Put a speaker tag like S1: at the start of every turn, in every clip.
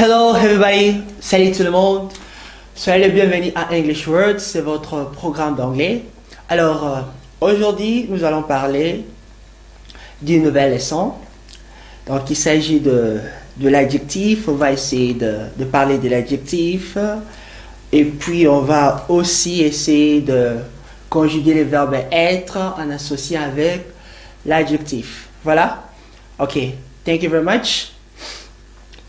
S1: Hello everybody, salut tout le monde, soyez les bienvenus à English Words, c'est votre programme d'anglais. Alors aujourd'hui nous allons parler d'une nouvelle leçon. Donc il s'agit de l'adjectif, on va essayer de parler de l'adjectif et puis on va aussi essayer de conjuguer les verbes être en associant avec l'adjectif. Voilà? Ok, thank you very much.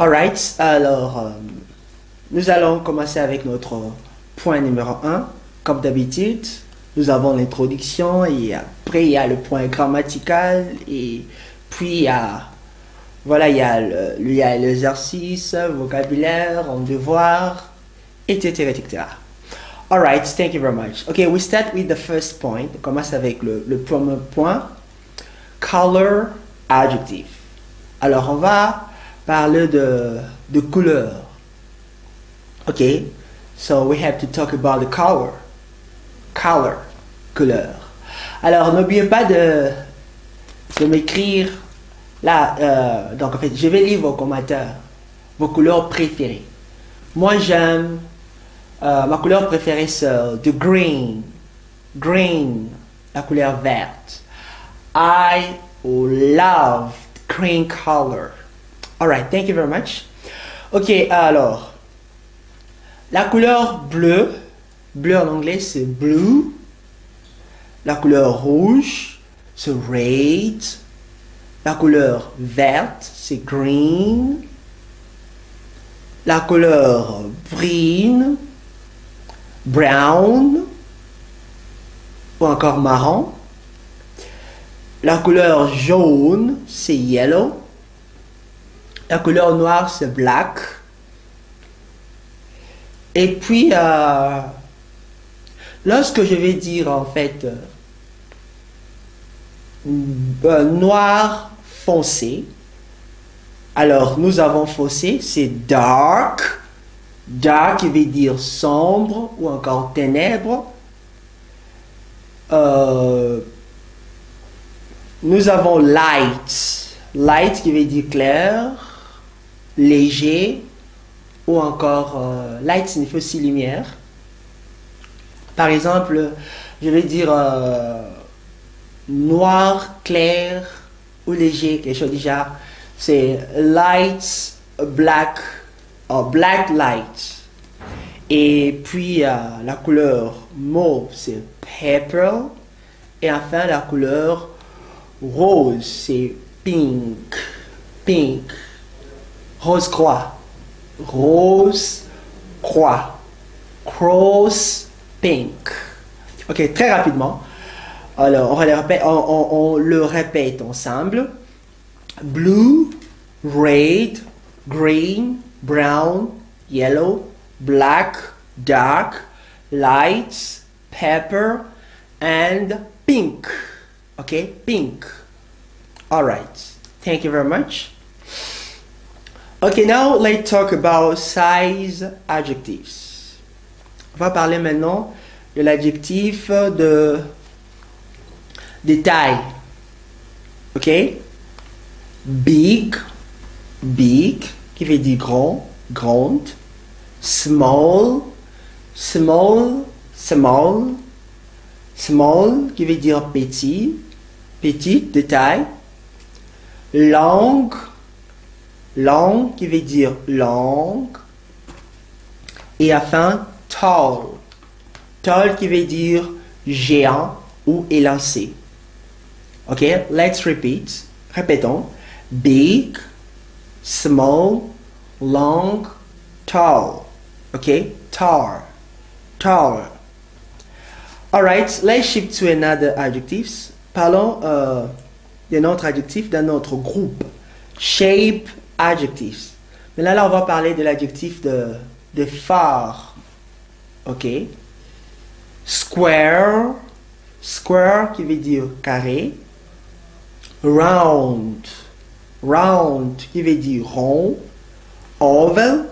S1: Alright, alors nous allons commencer avec notre point numéro 1. Comme d'habitude, nous avons l'introduction et après il y a le point grammatical et puis il y a l'exercice, vocabulaire, devoir, etc. etc. Alright, thank you very much. Okay, we start with the first point. On commence avec le premier point. Color, adjective. Alors on va parler de couleur. Okay, so we have to talk about the color. Color, couleur. Alors n'oubliez pas de m'écrire là. Donc en fait, je vais lire vos commentaires, vos couleurs préférées. Moi j'aime ma couleur préférée c'est the green. Green, la couleur verte. I love green color. Alright, thank you very much. Ok, alors, la couleur bleue, bleu en anglais c'est blue. La couleur rouge c'est red. La couleur verte c'est green. La couleur brune, brown, ou encore marron. La couleur jaune c'est yellow. La couleur noire, c'est black. Et puis, lorsque je vais dire, en fait, noir foncé, alors, nous avons foncé, c'est dark. Dark, qui veut dire sombre ou encore ténèbres. Nous avons light. Light, qui veut dire clair. Léger ou encore light signifie aussi lumière. Par exemple, je vais dire noir, clair ou léger, quelque chose déjà. C'est light, black, black light. Et puis la couleur mauve, c'est purple. Et enfin la couleur rose, c'est pink. Pink. Rose croix. Rose croix. Cross pink. Ok, très rapidement. Alors, on le répète ensemble. Blue, red, green, brown, yellow, black, dark, light, pepper, and pink. Ok, pink. Alright. Thank you very much. Okay, now let's talk about size adjectives. On va parler maintenant de l'adjectif de taille. Ok? Big, big, qui veut dire grand, grande. Small, small, small. Small, qui veut dire petit, petite, de taille. Long, long qui veut dire longue. Et enfin, tall. Tall qui veut dire géant ou élancé. Ok, let's repeat. Répétons. Big, small, long, tall. Ok, tall. Tall. Alright, let's shift to another adjectives. Parlons d'un autre adjectif dans notre groupe. Shape adjectives. Mais là, on va parler de l'adjectif de phare. Ok. Square. Square qui veut dire carré. Round. Round qui veut dire rond. Oval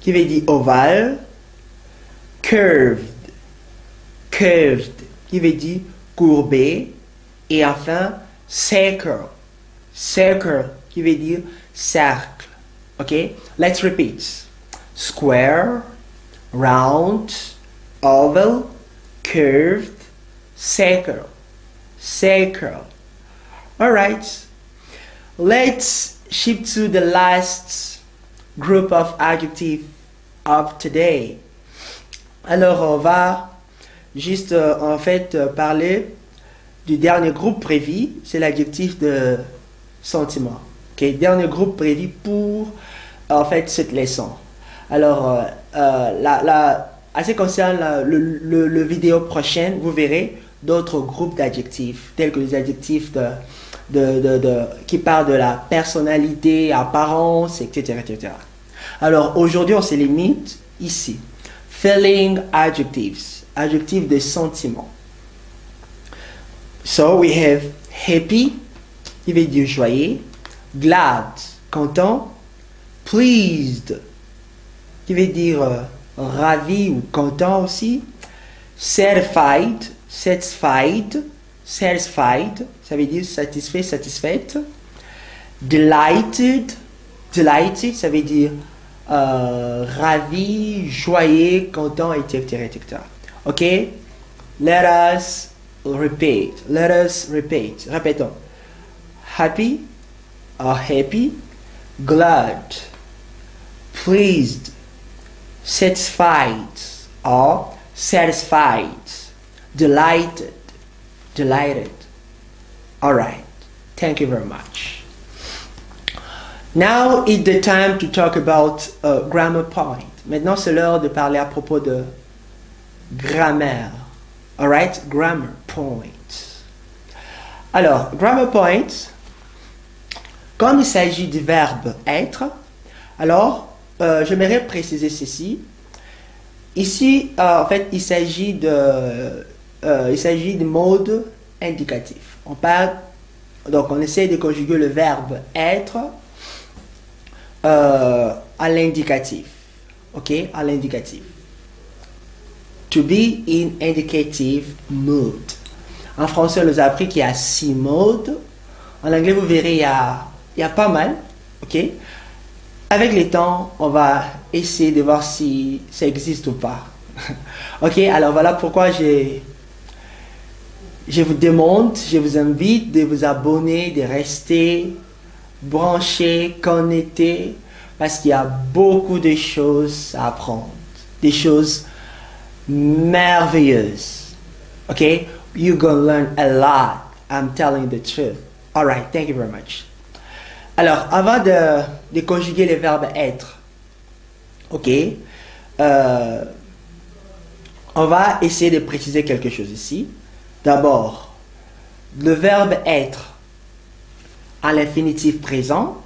S1: qui veut dire ovale. Curved. Curved qui veut dire courbé. Et enfin, circle. Circle qui veut dire cercle. Okay, let's repeat. Square, round, oval, curved, circle, circle. All right, let's shift to the last group of adjectives of today. Alors, on va juste en fait parler du dernier groupe prévu, c'est l'adjectif de sentiment. Okay, dernier groupe prévu pour en fait cette leçon. Alors, à ce qui concerne le vidéo prochaine, vous verrez d'autres groupes d'adjectifs, tels que les adjectifs qui parlent de la personnalité, apparence, etc., etc. Alors, aujourd'hui, on se limite ici. Feeling adjectives, adjectifs de sentiment. So, we have happy, qui veut dire joyeux, glad, content, pleased, qui veut dire ravi ou content aussi, satisfied, satisfied, satisfied, ça veut dire satisfait, satisfaite, delighted, delighted, ça veut dire ravi, joyeux, content, etc., etc. Ok? Let us repeat. Let us repeat. Répétons. Happy or happy, glad, pleased, satisfied or satisfied, delighted, delighted. All right. Thank you very much. Now it's the time to talk about grammar point. Maintenant, c'est l'heure de parler à propos de grammaire. All right? Grammar point. Alors, grammar point, comme il s'agit du verbe être, alors, j'aimerais préciser ceci. Ici, en fait, il s'agit de mode indicatif. Donc, on essaie de conjuguer le verbe être à l'indicatif. Ok? À l'indicatif. To be in indicative mood. En français, on nous a appris qu'il y a 6 modes. En anglais, vous verrez, il y a pas mal. Ok? Avec le temps, on va essayer de voir si ça existe ou pas. Ok? Alors voilà pourquoi je vous demande, je vous invite de vous abonner, de rester branchés, connectés, parce qu'il y a beaucoup de choses à apprendre. Des choses merveilleuses. Ok? You're gonna learn a lot. I'm telling the truth. Alright, thank you very much. Alors, avant de conjuguer le verbe être, ok, on va essayer de préciser quelque chose ici. D'abord, le verbe être à l'infinitif présent,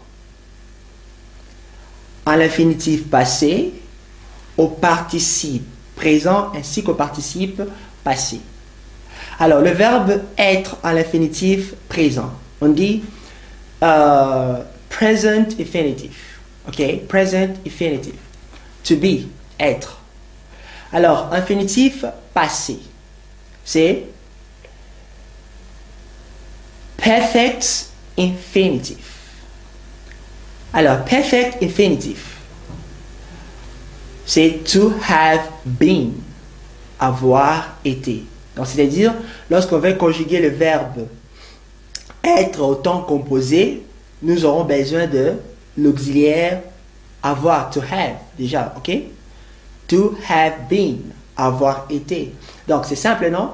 S1: à l'infinitif passé, au participe présent ainsi qu'au participe passé. Alors, le verbe être à l'infinitif présent, on dit present infinitive. Ok? Present infinitive. To be, être. Alors, infinitif passé, c'est perfect infinitive. Alors, perfect infinitive, c'est to have been, avoir été. Donc, c'est-à-dire, lorsqu'on va conjuguer le verbe être au temps composé, nous aurons besoin de l'auxiliaire avoir, to have, déjà, ok? To have been, avoir été. Donc, c'est simple, non?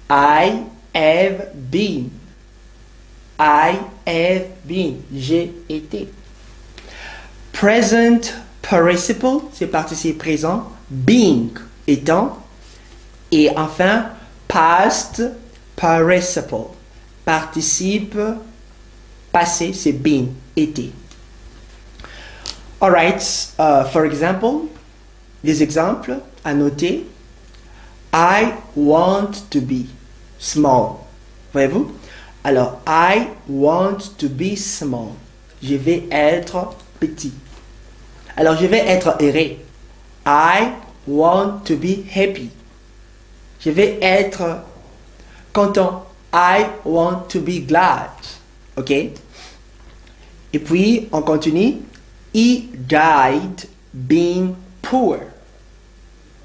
S1: I have been. I have been. J'ai été. Present participle, c'est participe présent. Being, étant. Et enfin, past participle, participe passé, c'est been, été. Alright, for example, des exemples à noter. I want to be small. Voyez-vous? Alors, I want to be small. Je vais être petit. Alors, je vais être heureux. I want to be happy. Je vais être content. I want to be glad. Ok? Et puis, on continue. He died being poor.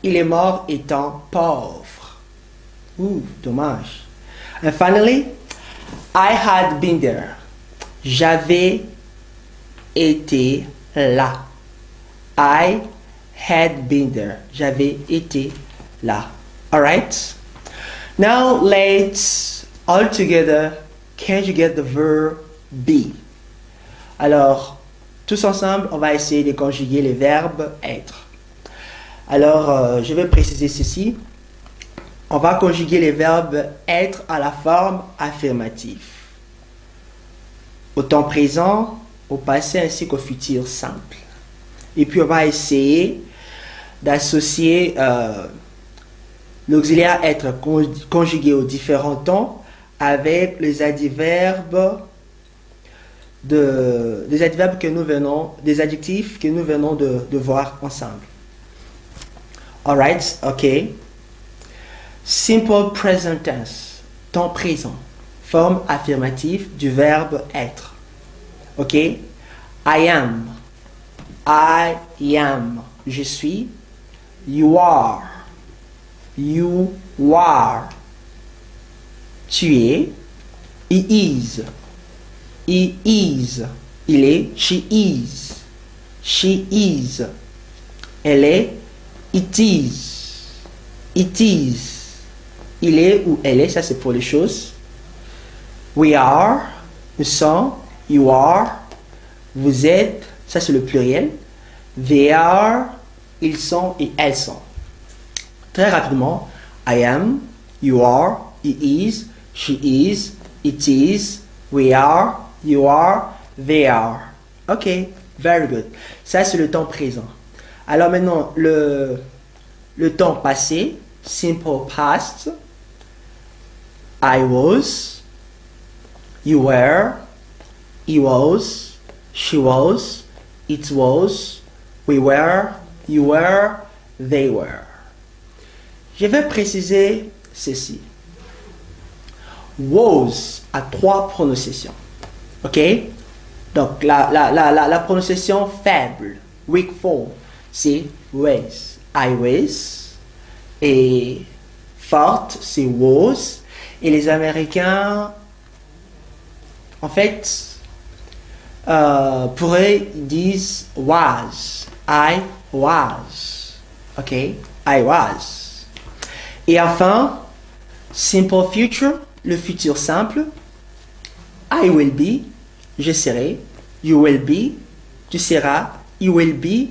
S1: Il est mort étant pauvre. Ouh, dommage. And finally, I had been there. J'avais été là. I had been there. J'avais été là. Alright? Now let's all together conjugate the verb be. Alors, tous ensemble, on va essayer de conjuguer les verbes être. Alors, je vais préciser ceci. On va conjuguer les verbes être à la forme affirmative. Au temps présent, au passé ainsi qu'au futur simple. Et puis on va essayer d'associer l'auxiliaire être conjugué aux différents temps avec les adverbes des adverbes que nous venons, des adjectifs que nous venons de voir ensemble. Alright, ok. Simple present tense, temps présent, forme affirmative du verbe être. Ok. I am, je suis. You are, tu es. He is, il est. She is, elle est. It is, il est ou elle est, ça c'est pour les choses. We are, nous sommes. You are, vous êtes, ça c'est le pluriel. They are, ils sont et elles sont. Très rapidement, I am, you are, he is, she is, it is, we are, you are, they are. Ok, very good. Ça c'est le temps présent. Alors maintenant, le temps passé, simple past. I was, you were, he was, she was, it was, we were, you were, they were. Je vais préciser ceci. Was a 3 prononciations. Ok? Donc la prononciation faible, weak form, c'est was. I was. Et forte, c'est was. Et les Américains, en fait, pour eux, ils disent was. I was. Ok? I was. Et enfin, simple future, le futur simple. I will be, je serai. You will be, tu seras. You will be,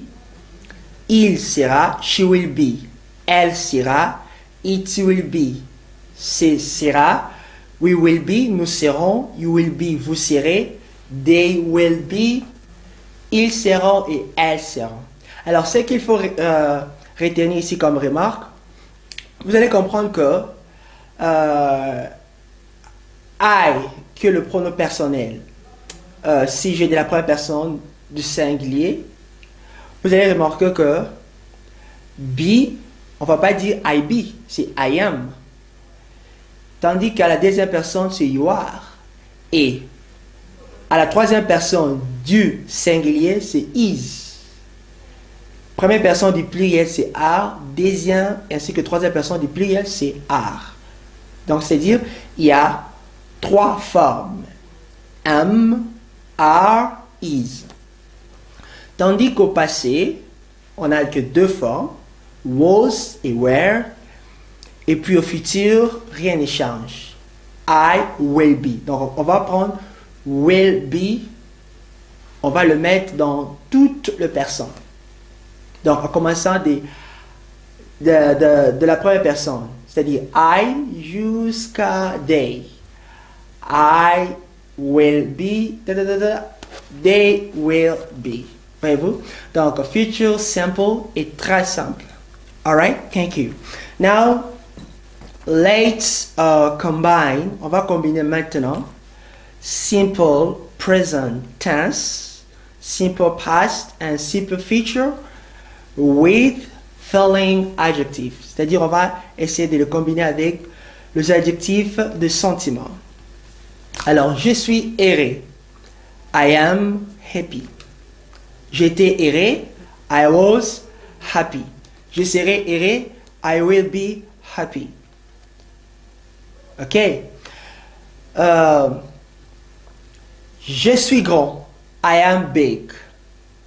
S1: il sera. She will be, elle sera. It will be, ce sera. We will be, nous serons. You will be, vous serez. They will be, ils seront et elles seront. Alors, ce qu'il faut retenir ici comme remarque, vous allez comprendre que I, que le pronom personnel, si j'ai de la première personne du singulier, vous allez remarquer que be, on ne va pas dire I be, c'est I am. Tandis qu'à la deuxième personne, c'est you are. Et à la troisième personne du singulier, c'est is. Première personne du pluriel, c'est are. Deuxième, ainsi que troisième personne du pluriel, c'est are. Donc, c'est-à-dire, il y a 3 formes. Am, are, is. Tandis qu'au passé, on n'a que 2 formes. Was et were. Et puis au futur, rien ne change. I will be. Donc, on va prendre will be. On va le mettre dans toutes les personnes. Donc, en commençant de la première personne, c'est-à-dire I jusqu'à they. I will be, they will be. Voyez-vous? Donc, future simple est très simple. Alright, thank you. Now, let's combine. On va combiner maintenant simple present tense, simple past, and simple future with feeling adjective. C'est-à-dire, on va essayer de le combiner avec les adjectifs de sentiment. Alors, je suis heureux. I am happy. J'étais heureux. I was happy. Je serai heureux. I will be happy. Ok. Je suis grand. I am big.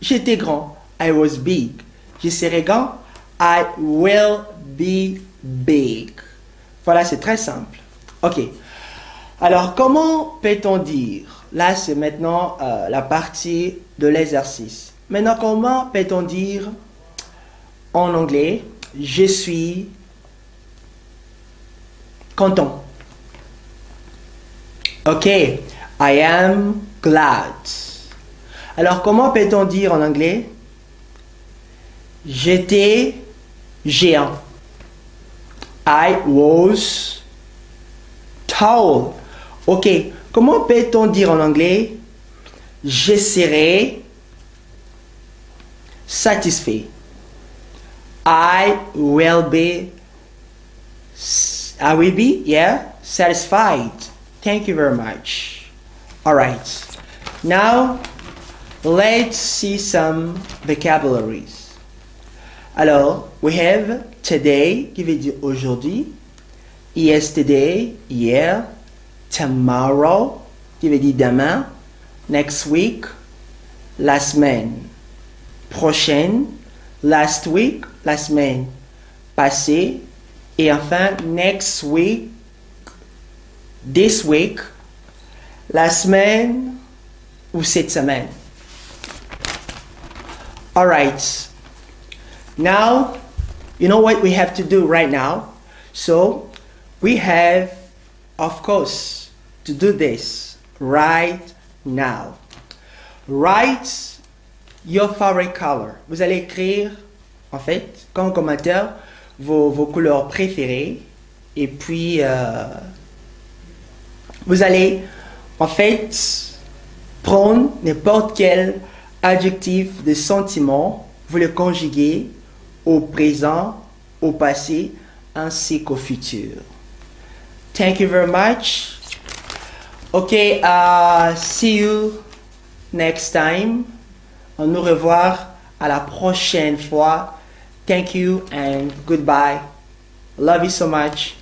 S1: J'étais grand. I was big. Je serai grand. I will be big. Voilà, c'est très simple. Ok. Alors, comment peut-on dire? Là, c'est maintenant la partie de l'exercice. Maintenant, comment peut-on dire en anglais, je suis content? Ok. I am glad. Alors, comment peut-on dire en anglais, j'étais géant? I was tall. Ok. Comment peut-on dire en anglais, je serai satisfait? I will be, yeah, satisfied. Thank you very much. All right. Now, let's see some vocabularies. Alors, we have today, qui veut dire aujourd'hui, yesterday, hier, tomorrow, qui veut dire demain, next week, la semaine prochaine, last week, la semaine passée, et enfin, next week, this week, la semaine ou cette semaine. All right. Now, you know what we have to do right now? So, we have, of course, to do this right now. Write your favorite color. Vous allez écrire, en fait, comme commentaire, vos couleurs préférées. Et puis, vous allez, en fait, prendre n'importe quel adjectif de sentiment, vous le conjuguez au présent, au passé, ainsi qu'au futur. Thank you very much. Okay, see you next time. On nous revoir à la prochaine fois. Thank you and goodbye. Love you so much.